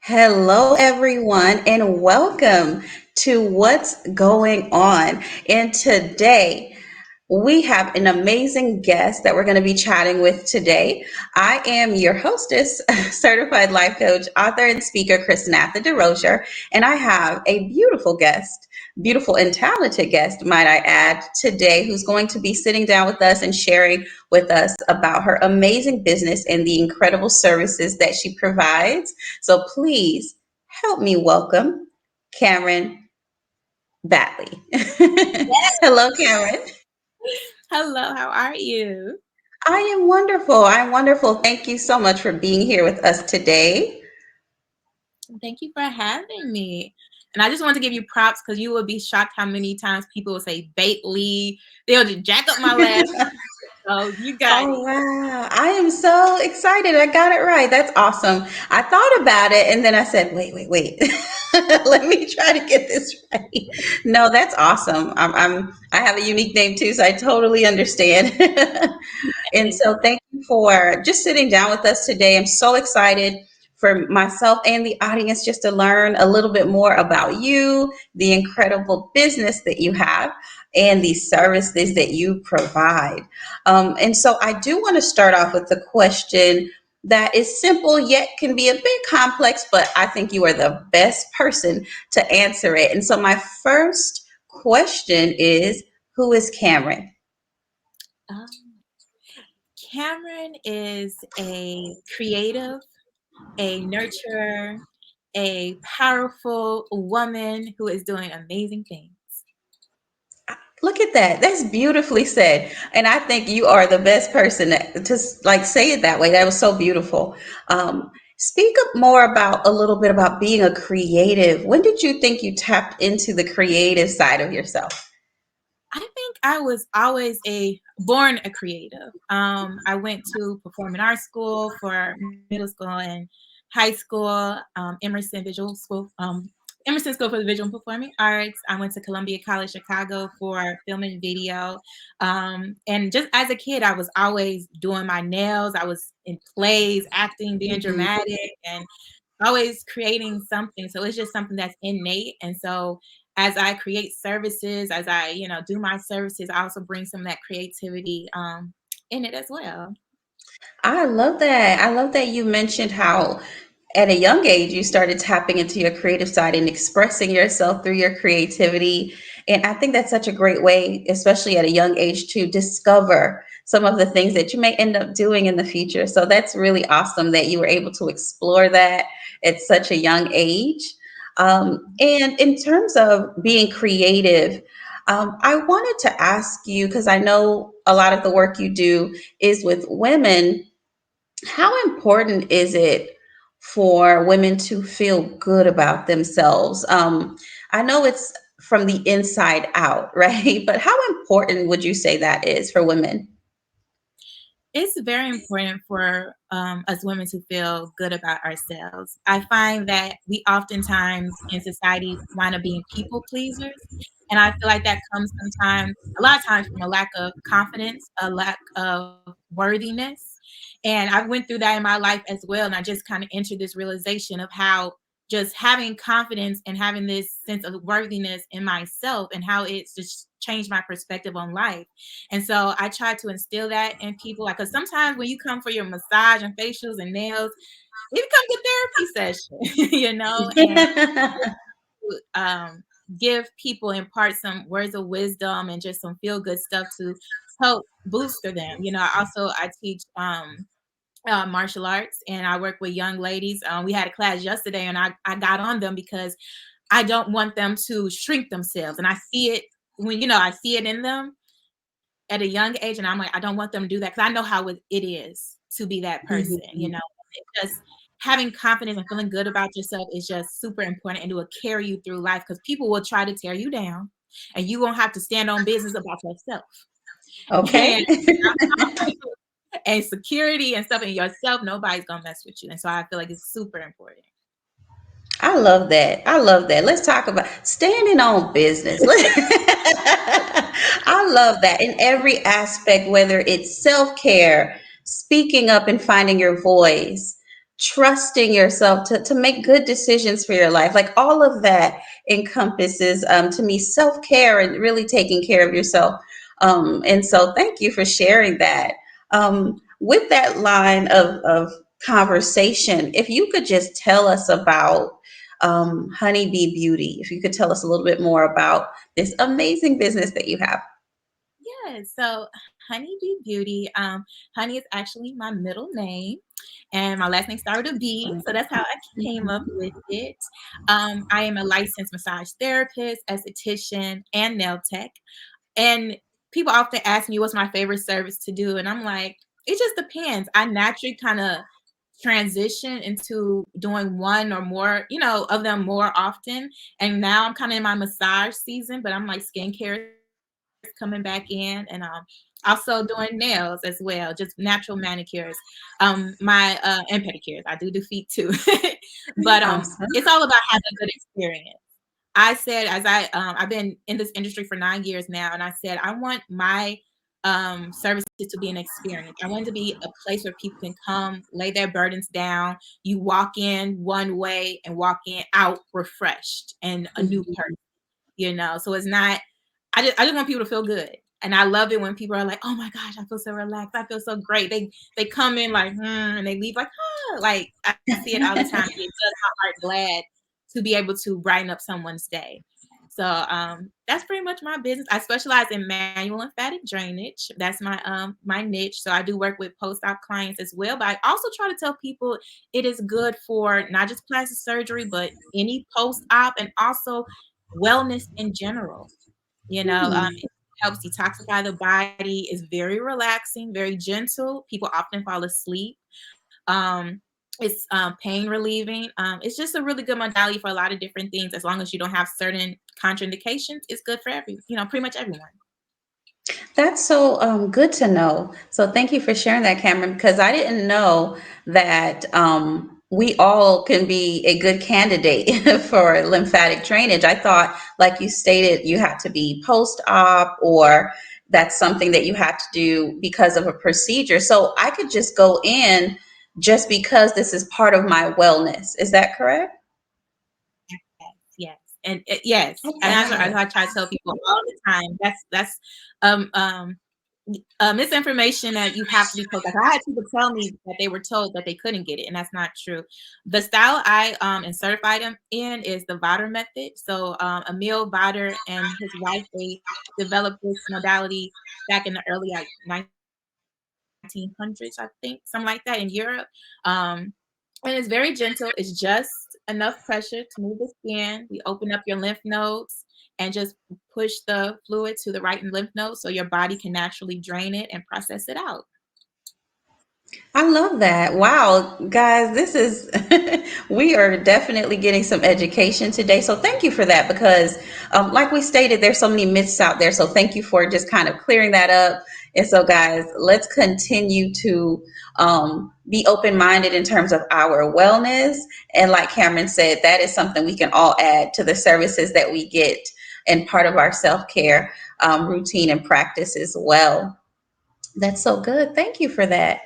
Hello, everyone, and welcome to What's Going On. And today, we have an amazing guest that we're going to be chatting with today. I am your hostess, certified life coach, author, and speaker, Chrisnatha Derosier, and I have a beautiful guest, beautiful and talented guest, might I add, today, who's going to be sitting down with us and sharing with us about her amazing business and the incredible services that she provides. So please help me welcome Cameran Battley. Hello, Cameran. Hello, how are you? I am wonderful. I'm wonderful. Thank you so much for being here with us today. Thank you for having me. And I just want to give you props because you will be shocked how many times people will say Bately. They'll just jack up my last. So you got Oh, it. wow. I am so excited. I got it right. That's awesome. I thought about it and then I said, wait. Let me try to get this right. No, that's awesome. I have a unique name too, so I totally understand. And so thank you for just sitting down with us today. I'm so excited for myself and the audience just to learn a little bit more about you, the incredible business that you have, and the services that you provide. And so I do want to start off with the question that is simple yet can be a bit complex, but I think you are the best person to answer it. And so my first question is, who is Cameran? Um, Cameron is a creative, a nurturer, a powerful woman who is doing amazing things. Look at that. That's beautifully said. And I think you are the best person to like say it that way. That was so beautiful. Speak up more about a little bit about being a creative. When did you think you tapped into the creative side of yourself? I think I was always a born a creative. I went to performing arts school for middle school and high school, Emerson School for the Visual and Performing Arts. I went to Columbia College Chicago for film and video. And just as a kid, I was always doing my nails. I was in plays, acting, being Mhm. dramatic, and always creating something. So it's just something that's innate. And so as I create services, as I, do my services, I also bring some of that creativity in it as well. I love that. I love that you mentioned how at a young age you started tapping into your creative side and expressing yourself through your creativity. And I think that's such a great way, especially at a young age, to discover some of the things that you may end up doing in the future. So that's really awesome that you were able to explore that at such a young age. And in terms of being creative, I wanted to ask you, because I know a lot of the work you do is with women. How important is it for women to feel good about themselves? I know it's from the inside out, right? But how important would you say that is for women? It's very important for us women to feel good about ourselves. I find that we oftentimes in society wind up being people pleasers. And I feel like that comes sometimes, a lot of times, from a lack of confidence, a lack of worthiness. And I went through that in my life as well. And I just kind of entered this realization of how just having confidence and having this sense of worthiness in myself and how it's just changed my perspective on life. And so I try to instill that in people. Like, cause sometimes when you come for your massage and facials and nails, it becomes a therapy session, and um, give people, impart some words of wisdom and just some feel good stuff to help booster them. I teach martial arts and I work with young ladies. We had a class yesterday and I got on them because I don't want them to shrink themselves. And I see it I see it in them at a young age. And I'm like, I don't want them to do that because I know how it is to be that person. Mhm. It just having confidence and feeling good about yourself is just super important and it will carry you through life because people will try to tear you down and you won't have to stand on business about yourself. And Okay. and security and stuff in yourself, nobody's gonna mess with you. And so I feel like it's super important. I love that. I love that. Let's talk about standing on business. I love that in every aspect, whether it's self care, speaking up and finding your voice, trusting yourself to make good decisions for your life. Like all of that encompasses, to me, self care and really taking care of yourself. And so, thank you for sharing that. With that line of conversation, if you could just tell us about Honey Bee Beauty, if you could tell us a little bit more about this amazing business that you have. Yeah, so Honey B Beauty, Honey is actually my middle name, and my last name started with B, so that's how I came up with it. I am a licensed massage therapist, esthetician, and nail tech. And people often ask me what's my favorite service to do, and I'm like, it just depends. I naturally kind of transition into doing one or more, of them more often. And now I'm kind of in my massage season, but I'm like skincare is coming back in, and also doing nails as well, just natural manicures, my and pedicures. I do feet too, but it's Awesome. all about having a good experience. I said, as I've been in this industry for 9 years now, and I said I want my services to be an experience. I want it to be a place where people can come, lay their burdens down. You walk in one way and walk in out refreshed and a new person. So it's not. I just want people to feel good, and I love it when people are like, "Oh my gosh, I feel so relaxed. I feel so great." They come in like, and they leave like, "Ah." Like I see it all the time. It does my heart glad to be able to brighten up someone's day. So that's pretty much my business. I specialize in manual lymphatic drainage. That's my niche. So I do work with post-op clients as well. But I also try to tell people it is good for not just plastic surgery, but any post-op and also wellness in general. Hmm. It helps detoxify the body. It's very relaxing, very gentle. People often fall asleep. It's pain relieving. It's just a really good modality for a lot of different things. As long as you don't have certain contraindications, it's good for pretty much everyone. That's so good to know. So thank you for sharing that, Cameron, because I didn't know that we all can be a good candidate for lymphatic drainage. I thought, like you stated, you had to be post-op or that's something that you had to do because of a procedure. So I could just go in just because this is part of my wellness. Is that correct? Yes, yes, and as Okay. I try to tell people all the time, that's um um misinformation that you have to be post. Like I had people tell me that they were told that they couldn't get it, and that's not true. The style I am certified in is the Vader method. So Emil Vader and his wife, they developed this modality back in the early like 1900s, I think, something like that in Europe. Um, and it's very gentle. It's just enough pressure to move the skin. We open up your lymph nodes and just push the fluid to the right lymph node so your body can naturally drain it and process it out. I love that. Wow, guys, this is, we are definitely getting some education today. So thank you for that because, like we stated, there's so many myths out there. So thank you for just kind of clearing that up. And so, guys, let's continue to be open minded in terms of our wellness. And like Cameron said, that is something we can all add to the services that we get and part of our self care routine and practice as well. That's so good. Thank you for that.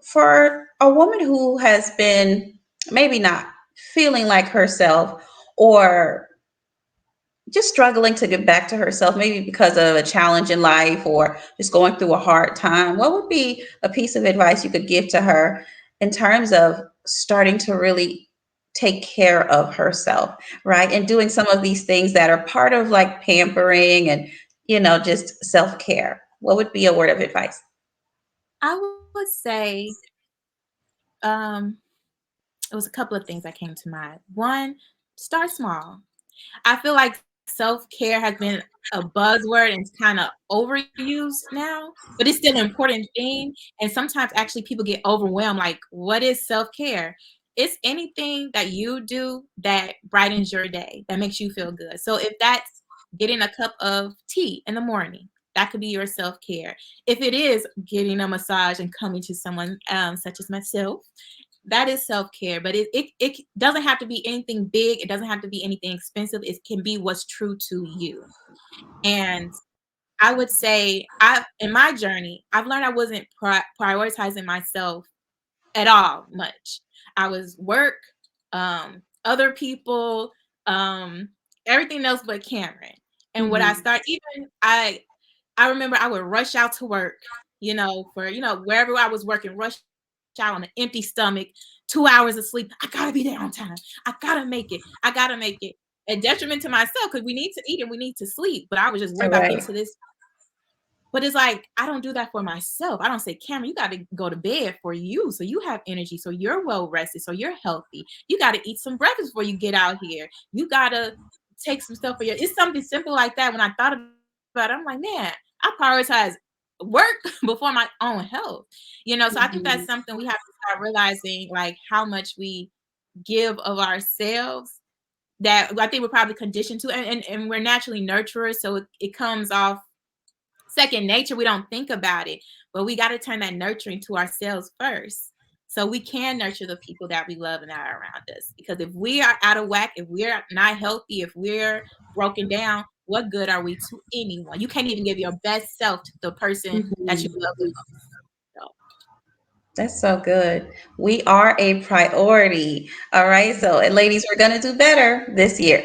For a woman who has been maybe not feeling like herself or just struggling to get back to herself, maybe because of a challenge in life or just going through a hard time, what would be a piece of advice you could give to her in terms of starting to really take care of herself, right? And doing some of these things that are part of like pampering and, just self care. What would be a word of advice? I would say um, it was a couple of things that came to mind. One, start small. I feel like self-care has been a buzzword and it's kind of overused now, but it's still an important thing. And sometimes actually people get overwhelmed. Like, what is self-care? It's anything that you do that brightens your day, that makes you feel good. So if that's getting a cup of tea in the morning, that could be your self-care. If it is getting a massage and coming to someone such as myself, that is self-care, but it doesn't have to be anything big. It doesn't have to be anything expensive. It can be what's true to you. And I would say I in my journey, I've learned I wasn't prioritizing myself at all much. I was work, other people, everything else but Cameron. And what I Mhm. start even I remember I would rush out to work, for wherever I was working, rush out on an empty stomach, 2 hours of sleep. I gotta be there on time. I gotta make it. A detriment to myself because we need to eat and we need to sleep. But I was just worried All about getting right. to this. But it's like, I don't do that for myself. I don't say, Cameron, you got to go to bed for you. So you have energy. So you're well rested. So you're healthy. You got to eat some breakfast before you get out here. You got to take some stuff for your, it's something simple like that. When I thought about it, I'm like, man, I prioritize work before my own health. So I think that's Mhm. something we have to start realizing, like how much we give of ourselves that I think we're probably conditioned to. And we're naturally nurturers. So it comes off second nature. We don't think about it, but we got to turn that nurturing to ourselves first so we can nurture the people that we love and that are around us. Because if we are out of whack, if we're not healthy, if we're broken down, what good are we to anyone? You can't even give your best self to the person that you Mhm. love the most. So, That's so good. We are a priority. All right. So, and ladies, we're going to do better this year.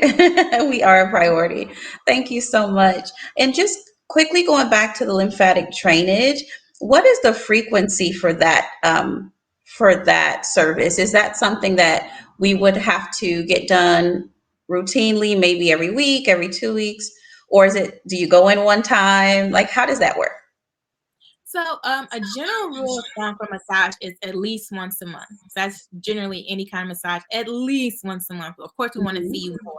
We are a priority. Thank you so much. And just quickly going back to the lymphatic drainage, what is the frequency for that service? Is that something that we would have to get done routinely, maybe every week, every 2 weeks, or is it? Do you go in one time? Like, how does that work? a general rule of thumb for massage is at least once a month. So that's generally any kind of massage, at least once a month. Of course, we want to see you more.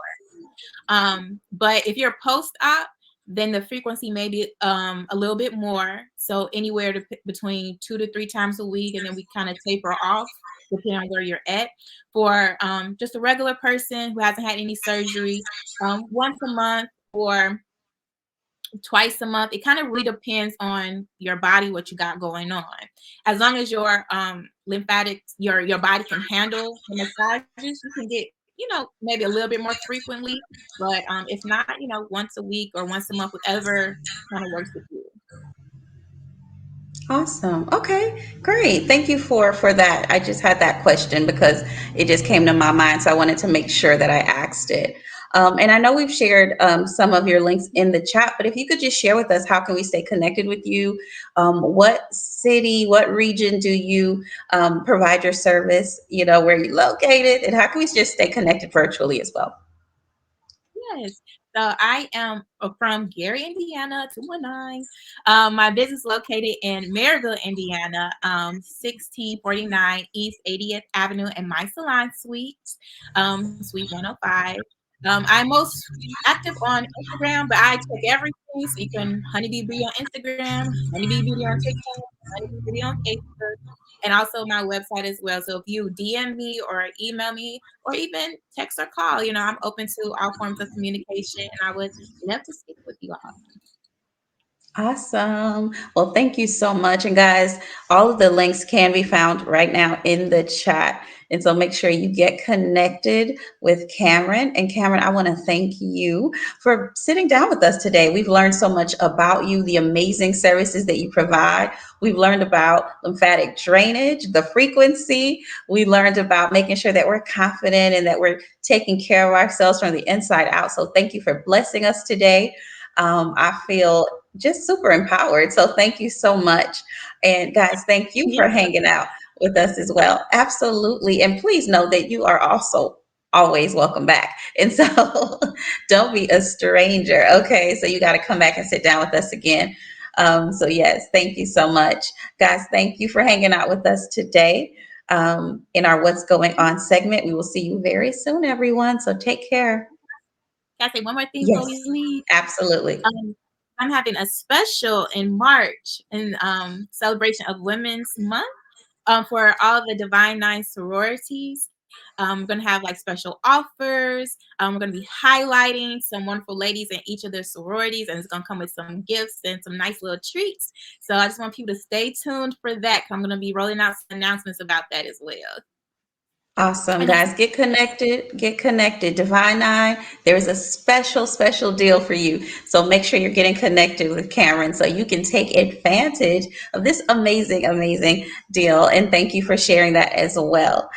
But if you're post-op, then the frequency may be a little bit more. So anywhere between 2 to 3 times a week, and then we kind of taper off depending on where you're at. For just a regular person who hasn't had any surgery, once a month or twice a month. It kind of really depends on your body, what you got going on. As long as your lymphatic, your body can handle the massages, you can get, maybe a little bit more frequently. But if not, once a week or once a month, whatever kind of works with you. Awesome. Okay, great. Thank you for that. I just had that question because it just came to my mind, so I wanted to make sure that I asked it. And I know we've shared some of your links in the chat, but if you could just share with us, how can we stay connected with you? What city, what region do you provide your service? Where you located, and how can we just stay connected virtually as well? Yes. So I am from Gary, Indiana, 219. My business located in Maryville, Indiana, 1649 East 80th Avenue in my salon suite, suite 105. I'm most active on Instagram, but I check everything. So you can Honey B Beauty on Instagram, Honey B Beauty on TikTok, Honey B Beauty on Facebook, and also my website as well. So if you DM me or email me or even text or call, I'm open to all forms of communication and I would love to speak with you all. Awesome. Well, thank you so much. And guys, all of the links can be found right now in the chat. And so make sure you get connected with Cameran. And Cameran, I want to thank you for sitting down with us today. We've learned so much about you, the amazing services that you provide. We've learned about lymphatic drainage, the frequency. We learned about making sure that we're confident and that we're taking care of ourselves from the inside out. So thank you for blessing us today. I feel just super empowered. So thank you so much. And guys, thank you You're for hanging out with us as well. Absolutely. And please know that you are also always welcome back. And so don't be a stranger. Okay. So you got to come back and sit down with us again. So, yes, thank you so much. Guys, thank you for hanging out with us today in our What's Going On segment. We will see you very soon, everyone. So take care. Can I say one more thing before we Yes, leave? absolutely. Um, I'm having a special in March in celebration of Women's Month. For all the Divine Nine sororities. We're going to have like special offers. We're going to be highlighting some wonderful ladies in each of their sororities, and it's going to come with some gifts and some nice little treats. So I just want people to stay tuned for that. I'm going to be rolling out some announcements about that as well. Awesome, And guys. Get connected. Get connected. Divine Nine, there's a special, special deal for you. So make sure you're getting connected with Cameron so you can take advantage of this amazing, amazing deal. And thank you for sharing that as well.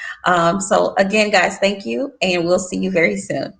So, again, guys, thank you. And we'll see you very soon.